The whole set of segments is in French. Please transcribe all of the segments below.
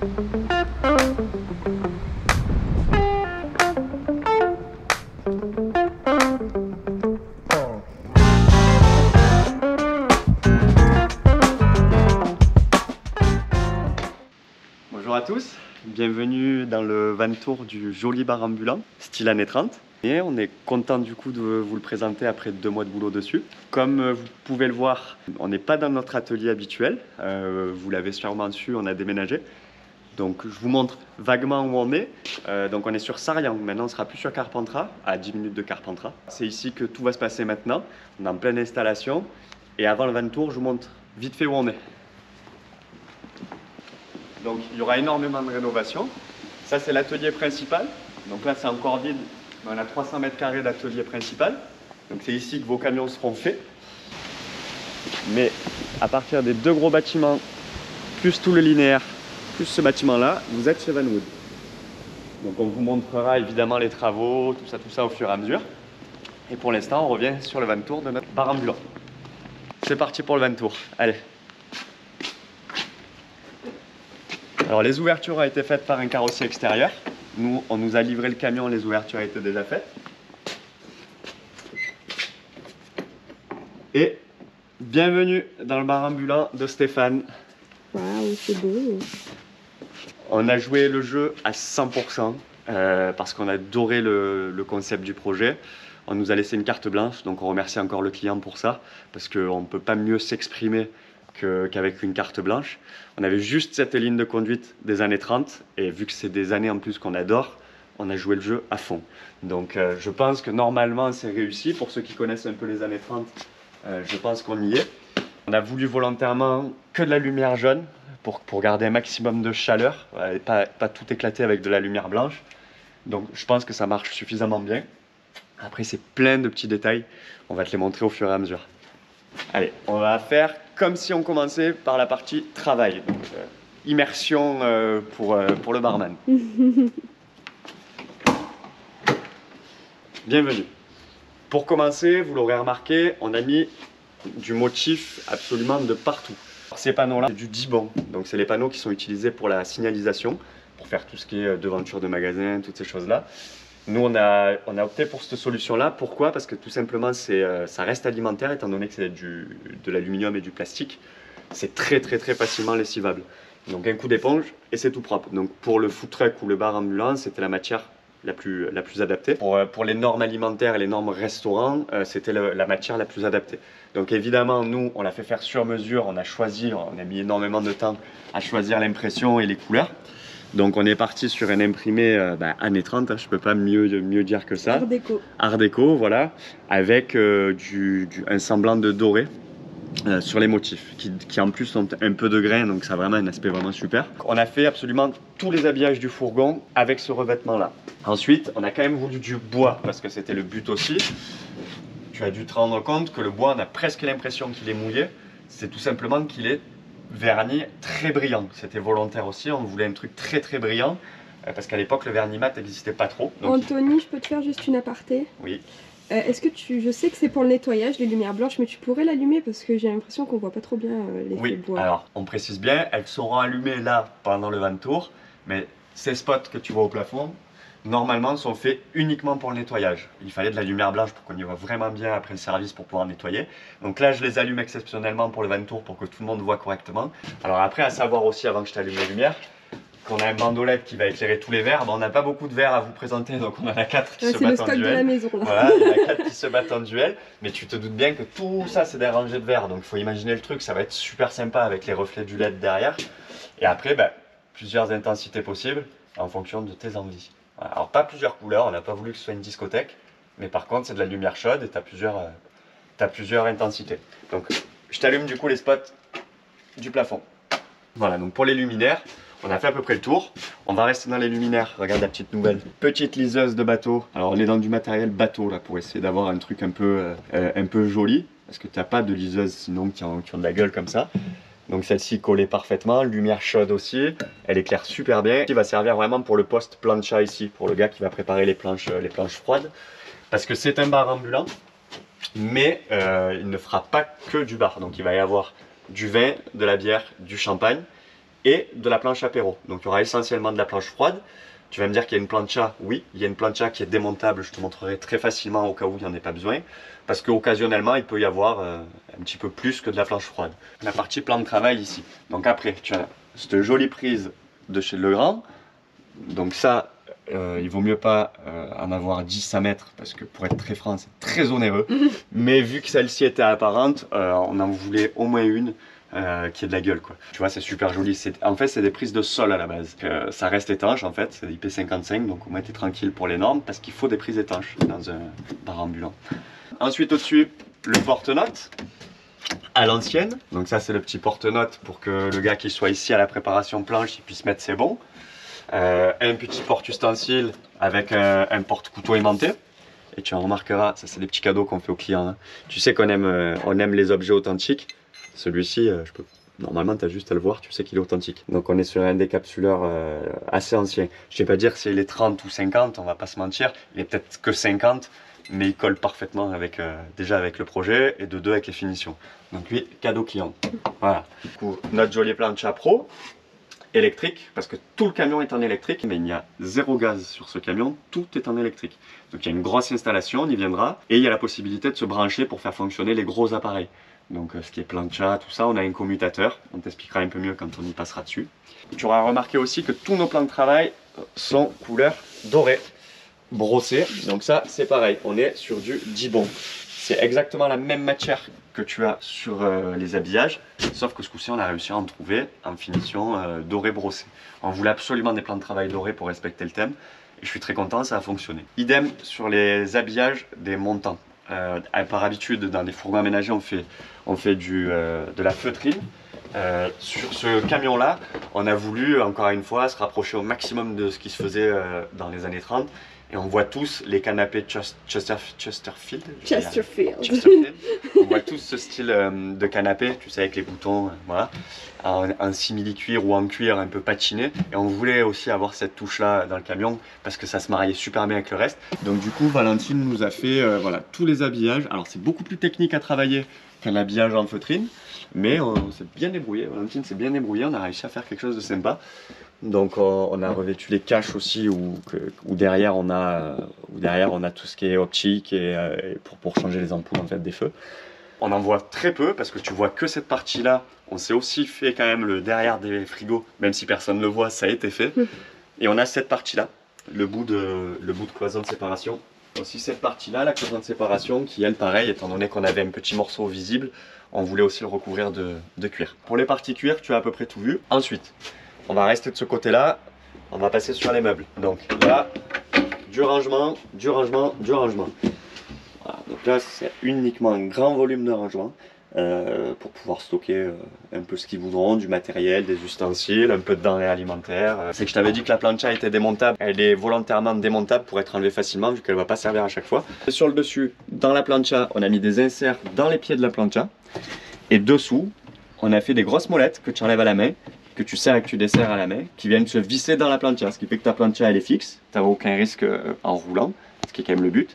Bonjour à tous, bienvenue dans le van tour du joli bar ambulant, style années 30. Et on est content du coup de vous le présenter après 2 mois de boulot dessus. Comme vous pouvez le voir, on n'est pas dans notre atelier habituel, vous l'avez sûrement su, on a déménagé. Donc je vous montre vaguement où on est. Donc on est sur Sarriang, maintenant on sera plus sur Carpentras, à 10 minutes de Carpentras. C'est ici que tout va se passer maintenant, on est en pleine installation. Et avant le van tour, je vous montre vite fait où on est. Donc il y aura énormément de rénovation. Ça c'est l'atelier principal. Donc là c'est encore vide, mais on a 300 mètres carrés d'atelier principal. Donc c'est ici que vos camions seront faits. Mais à partir des 2 gros bâtiments, plus tout le linéaire, plus ce bâtiment là, vous êtes chez Vanwood. Donc on vous montrera évidemment les travaux, tout ça au fur et à mesure. Et pour l'instant on revient sur le van tour de notre bar ambulant. C'est parti pour le van tour, allez. Alors les ouvertures ont été faites par un carrossier extérieur. Nous, on nous a livré le camion, les ouvertures étaient déjà faites. Et bienvenue dans le bar ambulant de Stéphane. Waouh, c'est beau. On a joué le jeu à 100% parce qu'on a adoré le concept du projet. On nous a laissé une carte blanche, donc on remercie encore le client pour ça, parce qu'on ne peut pas mieux s'exprimer qu'avec une carte blanche. On avait juste cette ligne de conduite des années 30 et vu que c'est des années en plus qu'on adore, on a joué le jeu à fond. Donc je pense que normalement c'est réussi. Pour ceux qui connaissent un peu les années 30, je pense qu'on y est. On a voulu volontairement que de la lumière jaune pour garder un maximum de chaleur et pas tout éclater avec de la lumière blanche. Donc je pense que ça marche suffisamment bien. Après c'est plein de petits détails, on va te les montrer au fur et à mesure. Allez, on va faire comme si on commençait par la partie travail. Donc, immersion pour le barman. Bienvenue. Pour commencer, vous l'aurez remarqué, on a mis du motif absolument de partout. Ces panneaux-là, c'est du Dibond. Donc c'est les panneaux qui sont utilisés pour la signalisation, pour faire tout ce qui est devanture de magasin, toutes ces choses-là. Nous, on a opté pour cette solution-là. Pourquoi? Parce que tout simplement, ça reste alimentaire, étant donné que c'est de l'aluminium et du plastique. C'est très facilement lessivable. Donc un coup d'éponge et c'est tout propre. Donc pour le food truck ou le bar ambulant, c'était la matière la plus adaptée. Pour les normes alimentaires et les normes restaurants, c'était la matière la plus adaptée. Donc évidemment, nous, on l'a fait faire sur mesure. On a mis énormément de temps à choisir l'impression et les couleurs. Donc on est parti sur un imprimé années 30, hein, je ne peux pas mieux dire que ça. Art déco. Art déco, voilà, avec un semblant de doré sur les motifs, qui en plus sont un peu de grain, donc ça a vraiment un aspect vraiment super. On a fait absolument tous les habillages du fourgon avec ce revêtement-là. Ensuite, on a quand même voulu du bois, parce que c'était le but aussi. Tu as dû te rendre compte que le bois, on a presque l'impression qu'il est mouillé. C'est tout simplement qu'il est vernis très brillant. C'était volontaire aussi, on voulait un truc très brillant parce qu'à l'époque le vernis mat n'existait pas trop. Donc... Anthony, je peux te faire juste une aparté? Oui. Est-ce que je sais que c'est pour le nettoyage, les lumières blanches, mais tu pourrais l'allumer parce que j'ai l'impression qu'on voit pas trop bien l'effet bois. Oui, alors on précise bien, elles seront allumées là pendant le van tour, mais ces spots que tu vois au plafond, normalement sont faits uniquement pour le nettoyage. Il fallait de la lumière blanche pour qu'on y voit vraiment bien après le service pour pouvoir nettoyer. Donc là je les allume exceptionnellement pour le van tour pour que tout le monde voit correctement. Alors après à savoir aussi avant que je t'allume les lumières, qu'on a un bandeau LED qui va éclairer tous les verres. On n'a pas beaucoup de verres à vous présenter, donc on en a 4 qui se battent en duel. C'est le stock de la maison là. Voilà, il y en a 4 qui se battent en duel, mais tu te doutes bien que tout ça c'est des rangées de verres, donc il faut imaginer le truc, ça va être super sympa avec les reflets du LED derrière. Et après, plusieurs intensités possibles en fonction de tes envies. Voilà. Alors pas plusieurs couleurs, on n'a pas voulu que ce soit une discothèque, mais par contre c'est de la lumière chaude et tu as plusieurs intensités. Donc je t'allume du coup les spots du plafond. Voilà, donc pour les luminaires, on a fait à peu près le tour. On va rester dans les luminaires. Regarde la petite nouvelle. Petite liseuse de bateau. Alors on est dans du matériel bateau là pour essayer d'avoir un truc un peu joli. Parce que tu n'as pas de liseuse sinon qui ont de la gueule comme ça. Donc celle-ci collée parfaitement. Lumière chaude aussi. Elle éclaire super bien. Qui va servir vraiment pour le poste plancha ici. Pour le gars qui va préparer les planches froides. Parce que c'est un bar ambulant. Mais il ne fera pas que du bar. Donc il va y avoir du vin, de la bière, du champagne. et de la planche apéro. Donc il y aura essentiellement de la planche froide. Tu vas me dire qu'il y a une plancha, oui, il y a une plancha qui est démontable, je te montrerai très facilement au cas où il n'y en ait pas besoin, parce qu'occasionnellement il peut y avoir un petit peu plus que de la planche froide. La partie plan de travail ici. Donc après, tu as cette jolie prise de chez Legrand. Donc ça, il vaut mieux pas en avoir 10 à mettre, parce que pour être très franc, c'est très onéreux. Mais vu que celle-ci était apparente, on en voulait au moins une. Qui est de la gueule quoi. Tu vois, c'est super joli. En fait, c'est des prises de sol à la base. Ça reste étanche en fait, c'est IP55, donc au moins t'es tranquille pour les normes parce qu'il faut des prises étanches dans un bar ambulant. Ensuite, au-dessus, le porte-notes à l'ancienne. Donc ça, c'est le petit porte-notes pour que le gars qui soit ici à la préparation planche, il puisse mettre ses bons. Un petit porte-ustensile avec un porte-couteau aimanté. Et tu en remarqueras, ça c'est des petits cadeaux qu'on fait aux clients. Hein. Tu sais qu'on aime, on aime les objets authentiques. Celui-ci, normalement, tu as juste à le voir, tu sais qu'il est authentique. Donc, on est sur un décapsuleur assez ancien. Je ne vais pas dire s'il est 30 ou 50, on va pas se mentir. Il est peut-être que 50, mais il colle parfaitement avec, déjà avec le projet et de deux avec les finitions. Donc, lui, cadeau client. Voilà. Du coup, notre jolie plancha pro, électrique, parce que tout le camion est en électrique, mais il y a zéro gaz sur ce camion, tout est en électrique. Donc, il y a une grosse installation, on y viendra, et il y a la possibilité de se brancher pour faire fonctionner les gros appareils. Donc ce qui est plancha, tout ça, on a un commutateur, on t'expliquera un peu mieux quand on y passera dessus. Tu auras remarqué aussi que tous nos plans de travail sont couleur dorée, brossée. Donc ça, c'est pareil, on est sur du Dibond. C'est exactement la même matière que tu as sur les habillages, sauf que ce coup-ci, on a réussi à en trouver en finition dorée brossée. On voulait absolument des plans de travail dorés pour respecter le thème, et je suis très content, ça a fonctionné. Idem sur les habillages des montants. Par habitude, dans des fourgons aménagés, on fait de la feutrine. Sur ce camion-là, on a voulu, encore une fois, se rapprocher au maximum de ce qui se faisait dans les années 30. Et on voit tous les canapés Chesterfield. On voit tous ce style de canapé, tu sais, avec les boutons, voilà, en simili-cuir ou en cuir un peu patiné. Et on voulait aussi avoir cette touche-là dans le camion parce que ça se mariait super bien avec le reste. Donc du coup, Valentine nous a fait voilà, tous les habillages. Alors c'est beaucoup plus technique à travailler qu'un habillage en feutrine, mais on s'est bien débrouillé. Valentine s'est bien débrouillée, on a réussi à faire quelque chose de sympa. Donc on a revêtu les caches aussi où derrière on a tout ce qui est optique et pour changer les ampoules en fait des feux. On en voit très peu parce que tu vois que cette partie là. On s'est aussi fait quand même le derrière des frigos, même si personne ne le voit, ça a été fait. Et on a cette partie là, le bout de cloison de séparation. Aussi cette partie là, la cloison de séparation qui elle pareil, étant donné qu'on avait un petit morceau visible, on voulait aussi le recouvrir de cuir. Pour les parties cuir, tu as à peu près tout vu. Ensuite, on va rester de ce côté-là, on va passer sur les meubles. Donc là, du rangement, du rangement, du rangement. Voilà, donc là, c'est uniquement un grand volume de rangement pour pouvoir stocker un peu ce qu'ils voudront, du matériel, des ustensiles, un peu de denrées alimentaires. C'est que je t'avais dit que la plancha était démontable. Elle est volontairement démontable pour être enlevée facilement vu qu'elle ne va pas servir à chaque fois. Et sur le dessus, dans la plancha, on a mis des inserts dans les pieds de la plancha. Et dessous, on a fait des grosses molettes que tu enlèves à la main, que tu serres et que tu desserres à la main, qui viennent se visser dans la plancha, ce qui fait que ta plancha elle est fixe, tu n'as aucun risque en roulant, ce qui est quand même le but,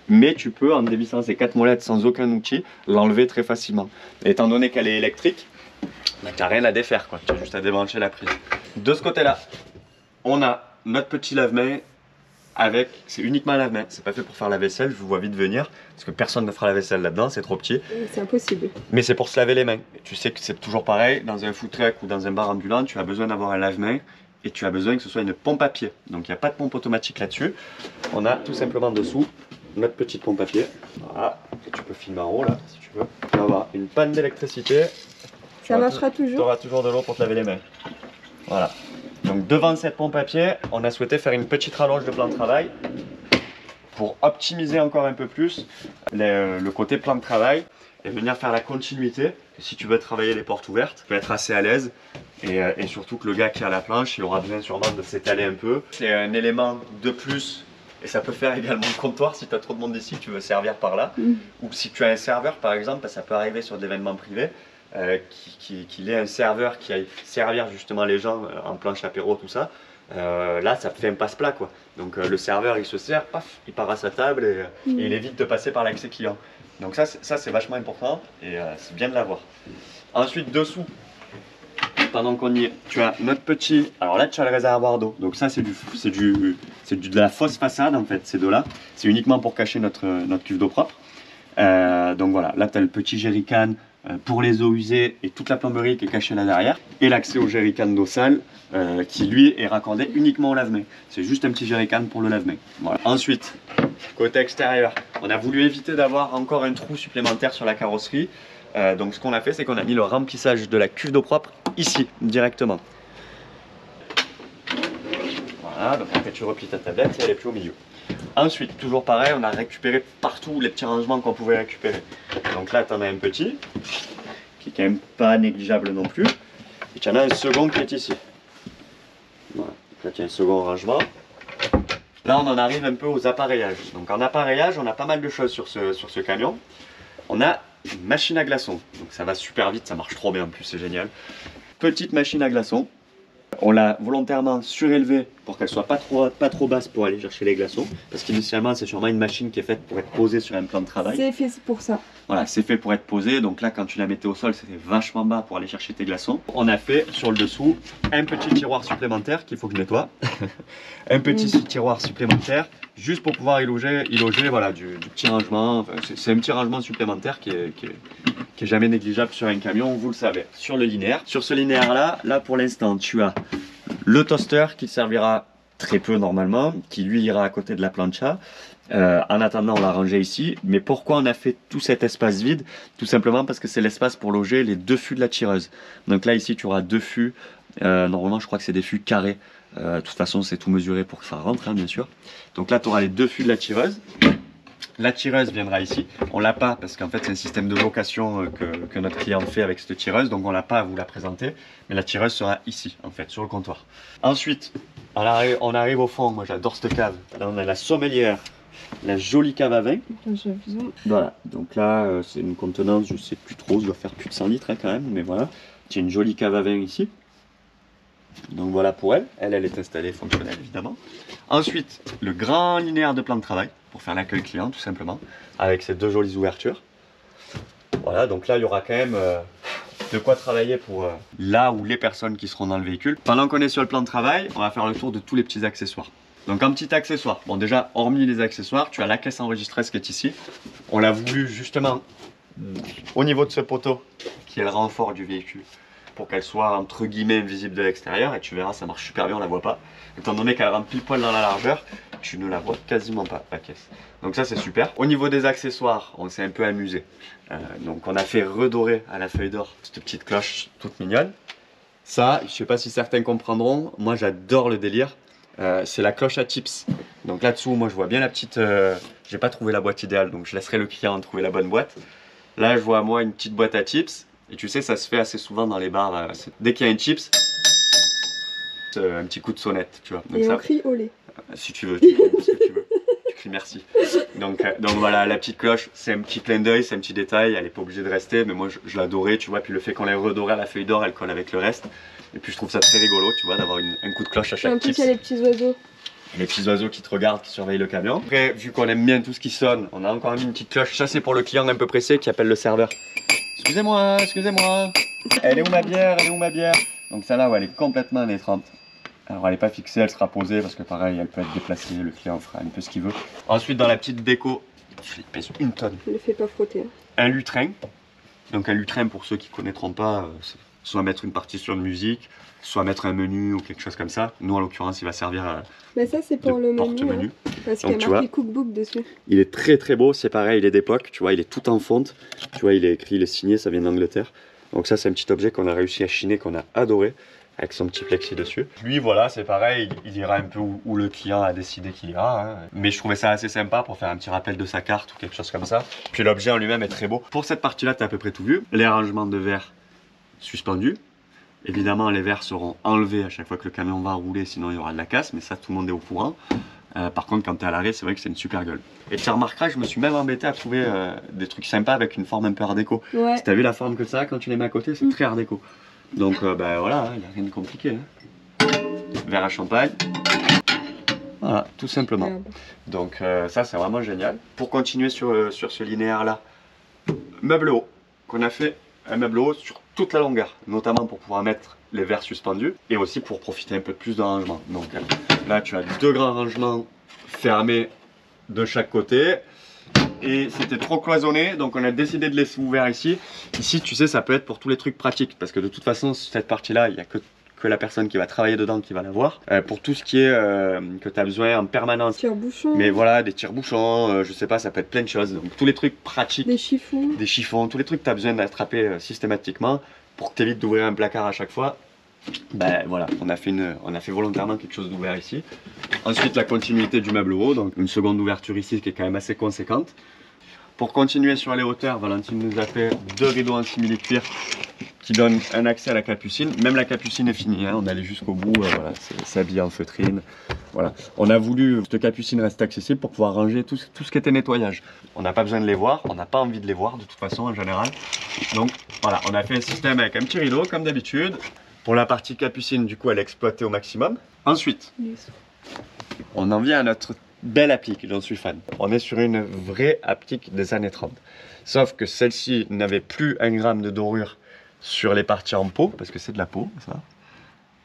mais tu peux en dévissant ces 4 molettes sans aucun outil, l'enlever très facilement. Et étant donné qu'elle est électrique, bah, tu n'as rien à défaire, tu as juste à débrancher la prise. De ce côté-là, on a notre petit lave-main avec, c'est uniquement un lave-main, c'est pas fait pour faire la vaisselle, je vous vois vite venir, parce que personne ne fera la vaisselle là-dedans, c'est trop petit. C'est impossible. Mais c'est pour se laver les mains. Et tu sais que c'est toujours pareil, dans un food truck ou dans un bar ambulant, tu as besoin d'avoir un lave-main et tu as besoin que ce soit une pompe à pied. Donc il n'y a pas de pompe automatique là-dessus. On a tout simplement dessous notre petite pompe à pied. Voilà, que tu peux filmer en haut là, si tu veux. Tu vas avoir une panne d'électricité. Ça marchera toujours. Tu auras toujours de l'eau pour te laver les mains. Voilà. Donc devant cette pompe à pied, on a souhaité faire une petite rallonge de plan de travail pour optimiser encore un peu plus le côté plan de travail et venir faire la continuité. Et si tu veux travailler les portes ouvertes, tu peux être assez à l'aise et surtout que le gars qui a la planche, il aura besoin sûrement de s'étaler un peu. C'est un élément de plus et ça peut faire également le comptoir si tu as trop de monde ici, tu veux servir par là. Ou si tu as un serveur par exemple, ça peut arriver sur des événements privés. Qu'il ait un serveur qui aille servir justement les gens en planche apéro, tout ça, là ça fait un passe-plat quoi. Donc le serveur il se sert, paf, il part à sa table et il évite de passer par l'accès client. Donc ça c'est vachement important et c'est bien de l'avoir. Ensuite dessous, pendant qu'on y est, tu as notre petit... Alors là, tu as le réservoir d'eau. Donc ça, c'est de la fausse façade, en fait, ces deux-là. C'est uniquement pour cacher notre cuve d'eau propre. Donc voilà, là, tu as le petit jerrycan pour les eaux usées et toute la plomberie qui est cachée là derrière. Et l'accès au jerrycan d'eau sale qui, lui, est raccordé uniquement au lave-mains. C'est juste un petit jerrycan pour le lave-mains. Voilà. Ensuite, côté extérieur, on a voulu éviter d'avoir encore un trou supplémentaire sur la carrosserie. Donc ce qu'on a fait, c'est qu'on a mis le remplissage de la cuve d'eau propre ici, directement. Voilà, donc après tu replies ta tablette et elle est plus au milieu. Ensuite, toujours pareil, on a récupéré partout les petits rangements qu'on pouvait récupérer. Donc là, tu en as un petit, qui est quand même pas négligeable non plus. Et tu en as un second qui est ici. Voilà, là tu as un second rangement. Là, on en arrive un peu aux appareillages. Donc en appareillage, on a pas mal de choses sur ce camion. On a une machine à glaçons. Donc ça va super vite, ça marche trop bien en plus, c'est génial. Petite machine à glaçons. On l'a volontairement surélevée pour qu'elle soit pas trop basse pour aller chercher les glaçons. Parce qu'initialement, c'est sûrement une machine qui est faite pour être posée sur un plan de travail. C'est fait pour ça. Voilà, c'est fait pour être posé. Donc là, quand tu la mettais au sol, c'était vachement bas pour aller chercher tes glaçons. On a fait sur le dessous un petit tiroir supplémentaire qu'il faut que je nettoie. Un petit tiroir supplémentaire juste pour pouvoir y loger voilà, du petit rangement. Enfin, c'est un petit rangement supplémentaire qui est jamais négligeable sur un camion, vous le savez. Sur le linéaire. Sur ce linéaire-là, là pour l'instant, tu as le toaster qui servira très peu normalement, qui lui ira à côté de la plancha. En attendant, on l'a rangé ici. Mais pourquoi on a fait tout cet espace vide? Tout simplement parce que c'est l'espace pour loger les deux fûts de la tireuse. Donc là, ici, tu auras deux fûts. Normalement, je crois que c'est des fûts carrés. De toute façon, c'est tout mesuré pour que ça rentre, hein, bien sûr. Donc là, tu auras les deux fûts de la tireuse. La tireuse viendra ici. On l'a pas parce qu'en fait, c'est un système de location que notre client fait avec cette tireuse. Donc, on l'a pas à vous la présenter. Mais la tireuse sera ici, en fait, sur le comptoir. Ensuite, on arrive au fond. Moi, j'adore cette cave. Là, on a la sommelière. La jolie cave à vin. Voilà, donc là c'est une contenance, je sais plus trop, ça doit faire plus de 100 litres hein, quand même, mais voilà. Il y a une jolie cave à vin ici. Donc voilà pour elle, elle est installée fonctionnelle évidemment. Ensuite, le grand linéaire de plan de travail pour faire l'accueil client tout simplement, avec ces deux jolies ouvertures. Voilà, donc là il y aura quand même de quoi travailler pour là où les personnes qui seront dans le véhicule. Pendant qu'on est sur le plan de travail, on va faire le tour de tous les petits accessoires. Donc un petit accessoire, bon déjà hormis les accessoires, tu as la caisse enregistreuse qui est ici. On l'a voulu justement au niveau de ce poteau qui est le renfort du véhicule pour qu'elle soit entre guillemets visible de l'extérieur et tu verras ça marche super bien, on la voit pas. Étant donné qu'elle rentre pile poil dans la largeur, tu ne la vois quasiment pas la caisse. Donc ça c'est super. Au niveau des accessoires, on s'est un peu amusé. Donc on a fait redorer à la feuille d'or cette petite cloche toute mignonne. Ça, je sais pas si certains comprendront, moi j'adore le délire. C'est la cloche à tips. Donc là-dessous, moi je vois bien la petite... j'ai pas trouvé la boîte idéale, donc je laisserai le client trouver la bonne boîte. Là, je vois moi une petite boîte à tips. Et tu sais, ça se fait assez souvent dans les bars. Dès qu'il y a une chips, un petit coup de sonnette, tu vois. Donc et ça, on crie olé. Si tu veux, tu cries ce que tu veux. Tu cries merci. Donc voilà, la petite cloche, c'est un petit clin d'œil, c'est un petit détail. Elle n'est pas obligée de rester, mais moi je l'adorais, tu vois. Puis le fait qu'on l'ait redoré à la feuille d'or, elle colle avec le reste. Et puis je trouve ça très rigolo, tu vois, d'avoir un coup de cloche à chaque tips. En plus, il y a les petits oiseaux. Les petits oiseaux qui te regardent, qui surveillent le camion. Après, vu qu'on aime bien tout ce qui sonne, on a encore mis une petite cloche. Ça, c'est pour le client un peu pressé qui appelle le serveur. Excusez-moi, excusez-moi. Elle est où ma bière? Elle est où ma bière? Donc celle-là, ouais, elle est complètement étreinte. Alors elle n'est pas fixée, elle sera posée parce que pareil, elle peut être déplacée. Le client fera un peu ce qu'il veut. Ensuite, dans la petite déco, il pèse une tonne. Ne le fais pas frotter. Un lutrin. Donc un lutrin, pour ceux qui ne connaîtront pas, soit mettre une partition de musique, soit mettre un menu ou quelque chose comme ça. Nous, en l'occurrence, il va servir mais ça, c'est pour le porte-menu. Hein, parce qu'il y a marqué cookbook dessus. Il est très très beau, c'est pareil, il est d'époque, tu vois, il est tout en fonte. Tu vois, il est écrit, il est signé, ça vient d'Angleterre. Donc ça, c'est un petit objet qu'on a réussi à chiner, qu'on a adoré, avec son petit plexi dessus. Lui, voilà, c'est pareil, il ira un peu où le client a décidé qu'il ira. Hein. Mais je trouvais ça assez sympa pour faire un petit rappel de sa carte ou quelque chose comme ça. Puis l'objet en lui-même est très beau. Pour cette partie-là, tu as à peu près tout vu. Les arrangements de verre suspendus. Évidemment, les verres seront enlevés à chaque fois que le camion va rouler, sinon il y aura de la casse, mais ça, tout le monde est au courant. Par contre, quand tu es à l'arrêt, c'est vrai que c'est une super gueule. Et tu remarqueras, je me suis même embêté à trouver des trucs sympas avec une forme un peu art déco. Ouais. Si tu as vu la forme que ça, quand tu les mets à côté, c'est très art déco. Donc, bah voilà, il n'y a rien de compliqué. Hein. Verre à champagne. Voilà, tout simplement. Merde. Donc, ça, c'est vraiment génial. Pour continuer sur ce linéaire-là, meuble haut qu'on a fait un meuble haut sur toute la longueur, notamment pour pouvoir mettre les verres suspendus et aussi pour profiter un peu plus de rangement. Donc là tu as 2 grands rangements fermés de chaque côté et c'était trop cloisonné, donc on a décidé de laisser ouvert ici. Ici tu sais, ça peut être pour tous les trucs pratiques parce que de toute façon cette partie là il n'y a que la personne qui va travailler dedans qui va l'avoir. Pour tout ce qui est que tu as besoin en permanence. Tire-bouchons. Mais voilà, des tire-bouchons, je sais pas, ça peut être plein de choses. Donc tous les trucs pratiques. Des chiffons. Tous les trucs que tu as besoin d'attraper systématiquement pour que tu évites d'ouvrir un placard à chaque fois. Ben voilà, on a fait volontairement quelque chose d'ouvert ici. Ensuite la continuité du meuble haut, donc une seconde ouverture ici qui est quand même assez conséquente. Pour continuer sur les hauteurs, Valentine nous a fait 2 rideaux en simili-cuir qui donnent un accès à la capucine. Même la capucine est finie, hein, on allait jusqu'au bout, voilà, c'est habillé en feutrine. Voilà. On a voulu que cette capucine reste accessible pour pouvoir ranger tout ce qui était nettoyage. On n'a pas besoin de les voir, on n'a pas envie de les voir de toute façon en général. Donc voilà, on a fait un système avec un petit rideau comme d'habitude. Pour la partie capucine, du coup, elle est exploitée au maximum. Ensuite, on en vient à notre belle applique, j'en suis fan. On est sur une vraie applique des années 30. Sauf que celle-ci n'avait plus 1 gramme de dorure sur les parties en peau, parce que c'est de la peau, ça.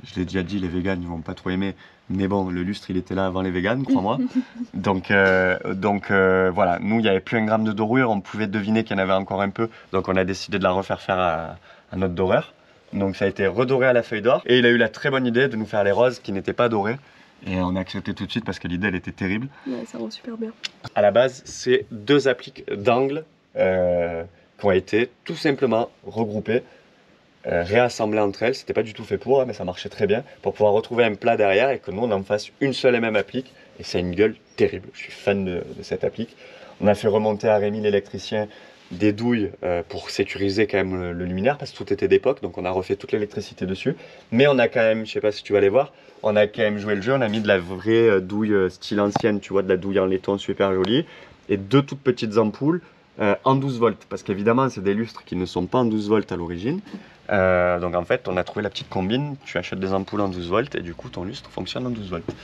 Je l'ai déjà dit, les véganes, ils vont pas trop aimer. Mais bon, le lustre, il était là avant les véganes, crois-moi. Donc voilà, nous, il n'y avait plus 1 gramme de dorure. On pouvait deviner qu'il y en avait encore un peu. Donc on a décidé de la refaire faire à notre doreur. Donc ça a été redoré à la feuille d'or. Et il a eu la très bonne idée de nous faire les roses qui n'étaient pas dorées. Et on a accepté tout de suite parce que l'idée, elle était terrible. Ouais, ça rend super bien. À la base, c'est 2 appliques d'angle qui ont été tout simplement regroupées, réassemblées entre elles. C'était pas du tout fait pour, mais ça marchait très bien pour pouvoir retrouver un plat derrière et que nous, on en fasse une seule et même applique. Et c'est une gueule terrible. Je suis fan de cette applique. On a fait remonter à Rémi, l'électricien, des douilles pour sécuriser quand même le luminaire parce que tout était d'époque, donc on a refait toute l'électricité dessus. Mais on a quand même, je sais pas si tu vas aller voir, on a quand même joué le jeu, on a mis de la vraie douille style ancienne, tu vois, de la douille en laiton super jolie, et 2 toutes petites ampoules en 12 volts, parce qu'évidemment c'est des lustres qui ne sont pas en 12 volts à l'origine. Donc en fait on a trouvé la petite combine, tu achètes des ampoules en 12 volts et du coup ton lustre fonctionne en 12 volts.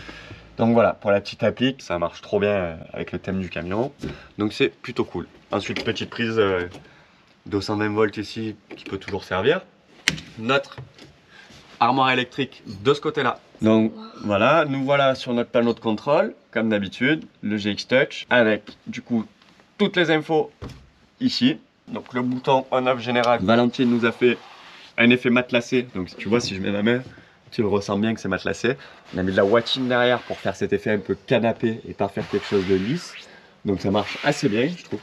Donc voilà, pour la petite applique, ça marche trop bien avec le thème du camion, donc c'est plutôt cool. Ensuite, petite prise 220 volts ici qui peut toujours servir. Notre armoire électrique de ce côté-là. Donc voilà, nous voilà sur notre panneau de contrôle, comme d'habitude, le GX Touch, avec du coup toutes les infos ici. Donc le bouton on-off général, Valentine nous a fait un effet matelassé, donc tu vois si je mets ma main, tu le ressens bien que c'est matelassé. On a mis de la watching derrière pour faire cet effet un peu canapé et pas faire quelque chose de lisse. Donc ça marche assez bien, je trouve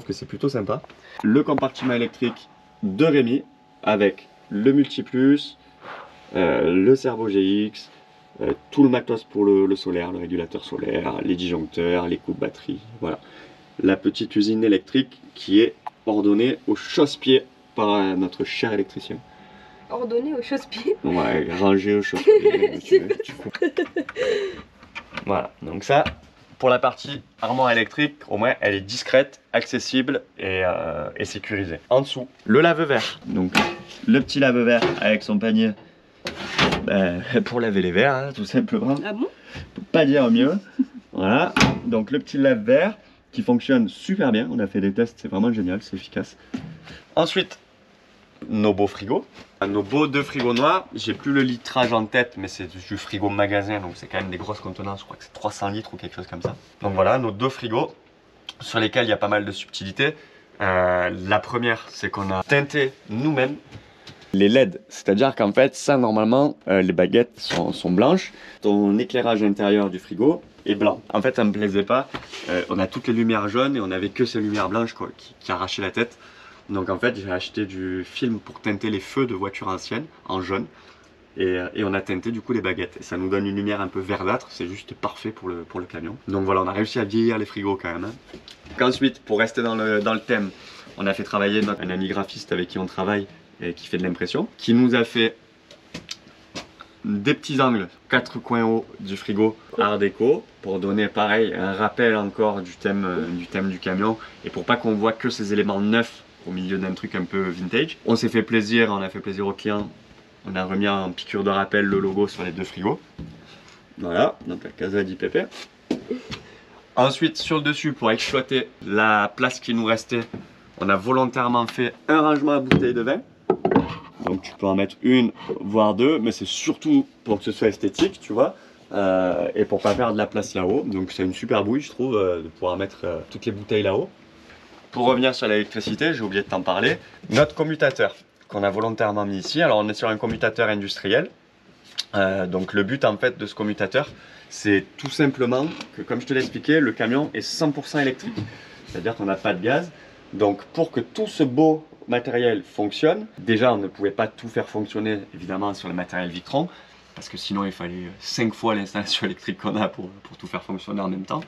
que c'est plutôt sympa. Le compartiment électrique de Rémi avec le multiplus, le servo GX, tout le matos pour le solaire, le régulateur solaire, les disjoncteurs, les coups de batterie, voilà. La petite usine électrique qui est ordonnée au chausse-pied par notre cher électricien. Ordonné au chausse-pied. Ouais, rangé au chausse-pied. Voilà, donc ça, pour la partie armoire électrique, au moins elle est discrète, accessible et sécurisée. En dessous, le lave-verre. Donc le petit lave-verre avec son panier pour laver les verres, hein, tout simplement. Ah bon? Pas dire mieux. Voilà, donc le petit lave-verre qui fonctionne super bien. On a fait des tests, c'est vraiment génial, c'est efficace. Ensuite, nos beaux frigos. Nos beaux 2 frigos noirs. J'ai plus le litrage en tête, mais c'est du frigo magasin, donc c'est quand même des grosses contenances. Je crois que c'est 300 litres ou quelque chose comme ça. Donc voilà, nos 2 frigos sur lesquels il y a pas mal de subtilités. La première, c'est qu'on a teinté nous-mêmes les LED. C'est-à-dire qu'en fait, ça, normalement, les baguettes sont blanches. Ton éclairage intérieur du frigo est blanc. En fait, ça me plaisait pas. On a toutes les lumières jaunes et on avait que ces lumières blanches quoi, qui arrachaient la tête. Donc en fait j'ai acheté du film pour teinter les feux de voitures anciennes en jaune et on a teinté du coup les baguettes et ça nous donne une lumière un peu verdâtre, c'est juste parfait pour le camion. Donc voilà, on a réussi à vieillir les frigos quand même. Ensuite, pour rester dans le thème, on a fait travailler un ami graphiste avec qui on travaille et qui fait de l'impression, qui nous a fait des petits angles, 4 coins hauts du frigo art déco pour donner pareil un rappel encore du thème du camion et pour pas qu'on voit que ces éléments neufs au milieu d'un truc un peu vintage. On s'est fait plaisir, on a fait plaisir aux clients. On a remis en piqûre de rappel le logo sur les 2 frigos. Voilà, donc la Casa di Pepe. Ensuite, sur le dessus, pour exploiter la place qui nous restait, on a volontairement fait un rangement à bouteilles de vin. Donc tu peux en mettre une, voire deux, mais c'est surtout pour que ce soit esthétique, tu vois, et pour pas perdre de la place là-haut. Donc c'est une super bouille, je trouve, de pouvoir mettre toutes les bouteilles là-haut. Pour revenir sur l'électricité, j'ai oublié de t'en parler, notre commutateur qu'on a volontairement mis ici, alors on est sur un commutateur industriel. Donc le but en fait de ce commutateur, c'est tout simplement que, comme je te l'ai expliqué, le camion est 100% électrique. C'est-à-dire qu'on n'a pas de gaz. Donc pour que tout ce beau matériel fonctionne, déjà on ne pouvait pas tout faire fonctionner évidemment sur le matériel Victron, parce que sinon il fallait 5 fois l'installation électrique qu'on a pour tout faire fonctionner en même temps.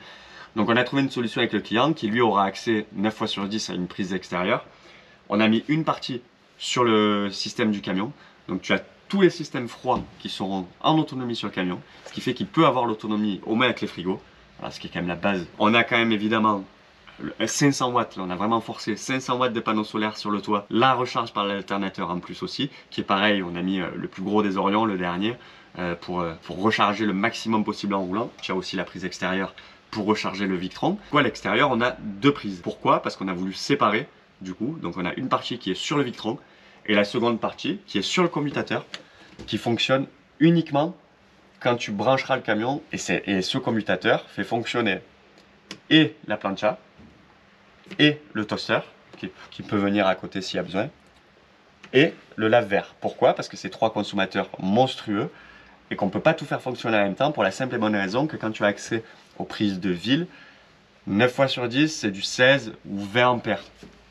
Donc on a trouvé une solution avec le client qui lui aura accès 9 fois sur 10 à une prise extérieure. On a mis une partie sur le système du camion. Donc tu as tous les systèmes froids qui seront en autonomie sur le camion, ce qui fait qu'il peut avoir l'autonomie au moins avec les frigos, voilà, ce qui est quand même la base. On a quand même évidemment 500 watts, là on a vraiment forcé 500 watts de panneaux solaires sur le toit, la recharge par l'alternateur en plus aussi, qui est pareil, on a mis le plus gros des Orions, le dernier, pour recharger le maximum possible en roulant. Tu as aussi la prise extérieure pour recharger le Victron. À l'extérieur on a deux prises. Pourquoi? Parce qu'on a voulu séparer du coup, donc on a une partie qui est sur le Victron, et la seconde partie qui est sur le commutateur, qui fonctionne uniquement quand tu brancheras le camion. Et ce commutateur fait fonctionner et la plancha, et le toaster, qui peut venir à côté s'il y a besoin, et le lave-verre. Pourquoi? Parce que c'est trois consommateurs monstrueux, et qu'on ne peut pas tout faire fonctionner en même temps, pour la simple et bonne raison que quand tu as accès aux prises de ville, 9 fois sur 10, c'est du 16 ou 20 ampères.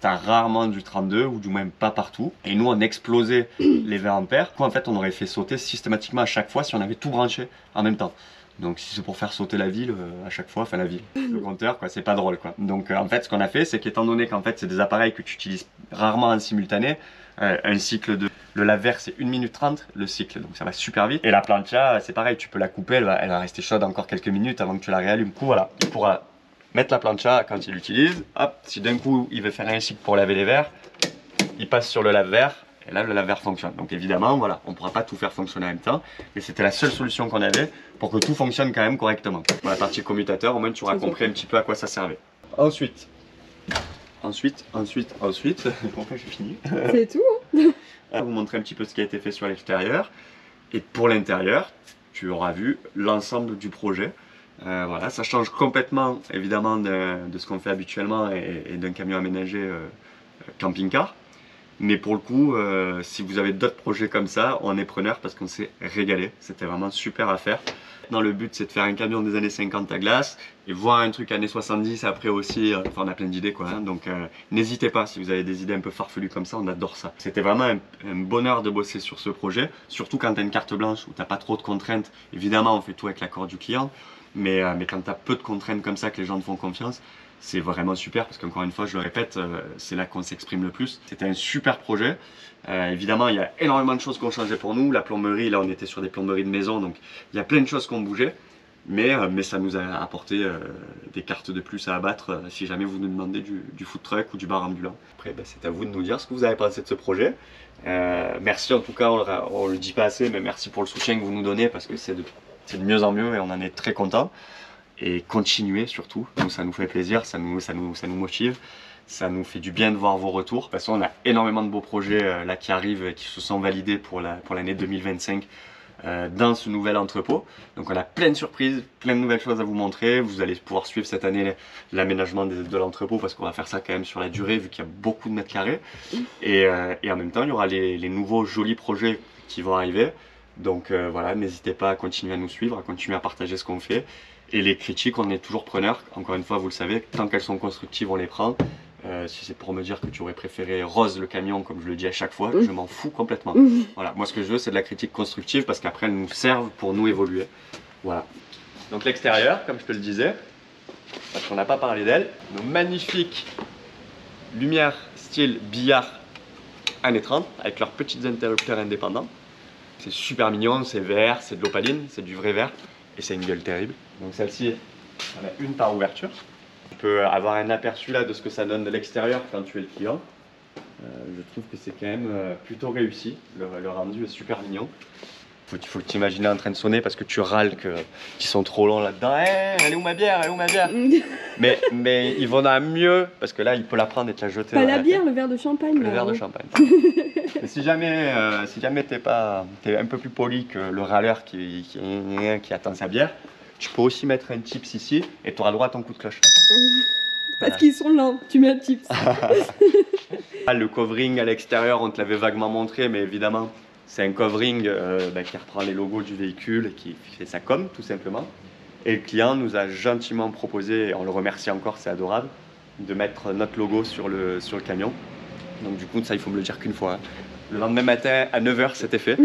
Tu as rarement du 32 ou du moins pas partout. Et nous, on explosait les 20 ampères. En fait, on aurait fait sauter systématiquement à chaque fois si on avait tout branché en même temps. Donc, si c'est pour faire sauter la ville à chaque fois, enfin la ville, le compteur, quoi, c'est pas drôle, quoi. Donc, en fait, ce qu'on a fait, c'est qu'étant donné qu'en fait, c'est des appareils que tu utilises rarement en simultané, un cycle de... Le lave-verre, c'est 1 minute 30 le cycle, donc ça va super vite. Et la plancha, c'est pareil, tu peux la couper, elle va rester chaude encore quelques minutes avant que tu la réallumes. Du coup, voilà, tu pourras mettre la plancha quand il l'utilise. Hop, si d'un coup il veut faire un cycle pour laver les verres, il passe sur le lave-verre et là le lave-verre fonctionne. Donc évidemment, voilà, on ne pourra pas tout faire fonctionner en même temps, mais c'était la seule solution qu'on avait pour que tout fonctionne quand même correctement. Pour la partie commutateur, au moins tu auras compris un petit peu à quoi ça servait. Ensuite, enfin j'ai fini. C'est tout, hein. Je vais vous montrer un petit peu ce qui a été fait sur l'extérieur. Et pour l'intérieur, tu auras vu l'ensemble du projet. Voilà, ça change complètement évidemment de ce qu'on fait habituellement et d'un camion aménagé camping-car. Mais pour le coup, si vous avez d'autres projets comme ça, on est preneur parce qu'on s'est régalé. C'était vraiment super à faire. Dans le but, c'est de faire un camion des années 50 à glace et voir un truc années 70 après aussi. Enfin, on a plein d'idées quoi. Hein, donc, n'hésitez pas si vous avez des idées un peu farfelues comme ça, on adore ça. C'était vraiment un bonheur de bosser sur ce projet, surtout quand tu as une carte blanche où tu n'as pas trop de contraintes. Évidemment, on fait tout avec l'accord du client, mais quand tu as peu de contraintes comme ça, que les gens te font confiance, c'est vraiment super parce qu'encore une fois, je le répète, c'est là qu'on s'exprime le plus. C'était un super projet. Évidemment, il y a énormément de choses qui ont changé pour nous. La plomberie, là, on était sur des plomberies de maison, donc il y a plein de choses qui ont bougé. Mais ça nous a apporté des cartes de plus à abattre si jamais vous nous demandez du food truck ou du bar ambulant. Après, bah, c'est à vous de nous dire ce que vous avez pensé de ce projet. Merci en tout cas, on le dit pas assez, mais merci pour le soutien que vous nous donnez parce que c'est de mieux en mieux et on en est très content. Et continuez surtout, nous ça nous fait plaisir, ça nous motive, ça nous fait du bien de voir vos retours. De toute façon on a énormément de beaux projets là qui arrivent et qui se sont validés pour l'année 2025 dans ce nouvel entrepôt. Donc on a plein de surprises, plein de nouvelles choses à vous montrer. Vous allez pouvoir suivre cette année l'aménagement de l'entrepôt parce qu'on va faire ça quand même sur la durée vu qu'il y a beaucoup de mètres carrés. Et en même temps il y aura les nouveaux jolis projets qui vont arriver. Donc voilà, n'hésitez pas à continuer à nous suivre, à continuer à partager ce qu'on fait. Et les critiques, on est toujours preneur. Encore une fois, vous le savez, tant qu'elles sont constructives, on les prend. Si c'est pour me dire que tu aurais préféré rose le camion, comme je le dis à chaque fois, je m'en fous complètement. Voilà, moi ce que je veux, c'est de la critique constructive parce qu'après, elles nous servent pour nous évoluer. Voilà. Donc l'extérieur, comme je te le disais, parce qu'on n'a pas parlé d'elle, nos magnifiques lumières style billard années 30 avec leurs petits interrupteurs indépendants. C'est super mignon, c'est vert, c'est de l'opaline, c'est du vrai vert et c'est une gueule terrible. Donc celle-ci, on a une par ouverture. Tu peux avoir un aperçu là de ce que ça donne de l'extérieur quand tu es le client. Je trouve que c'est quand même plutôt réussi. Le rendu est super mignon. Faut que t'imaginer en train de sonner parce que tu râles qu'ils sont trop longs là-dedans. Hey, elle est où ma bière? Elle est où ma bière? mais il vaut mieux parce que là, il peut la prendre et te la jeter. Pas la bière, le verre de champagne. Le verre de champagne. Mais si jamais t'es un peu plus poli que le râleur qui attend sa bière, tu peux aussi mettre un tips ici et tu auras le droit à ton coup de cloche. Parce qu'ils sont lents, tu mets un tips. Le covering à l'extérieur, on te l'avait vaguement montré, mais évidemment, c'est un covering qui reprend les logos du véhicule et qui fait sa com, tout simplement. Et le client nous a gentiment proposé, et on le remercie encore, c'est adorable, de mettre notre logo sur le camion. Donc du coup, ça, il faut me le dire qu'une fois. Le lendemain matin, à 9 h, c'était fait.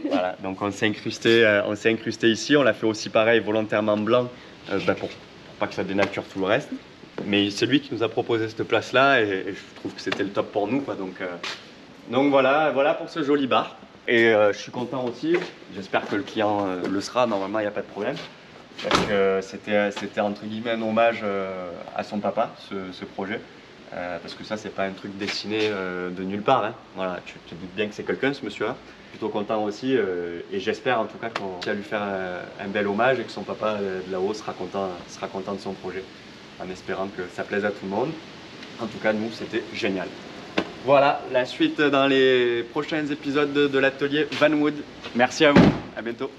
Voilà, donc on s'est incrusté ici. On l'a fait aussi pareil, volontairement blanc, pour pas que ça dénature tout le reste. Mais c'est lui qui nous a proposé cette place-là et je trouve que c'était le top pour nous, quoi. Donc voilà pour ce joli bar. Et je suis content aussi, j'espère que le client le sera, normalement il n'y a pas de problème. Parce que c'était entre guillemets un hommage à son papa, ce projet. Parce que ça, c'est pas un truc dessiné de nulle part. Hein. Voilà, tu te doutes bien que c'est quelqu'un, ce monsieur-là. Plutôt content aussi, et j'espère en tout cas qu'on va lui faire un bel hommage et que son papa de là-haut sera content de son projet. En espérant que ça plaise à tout le monde. En tout cas, nous, c'était génial. Voilà, la suite dans les prochains épisodes de l'atelier Vanwood. Merci à vous, à bientôt.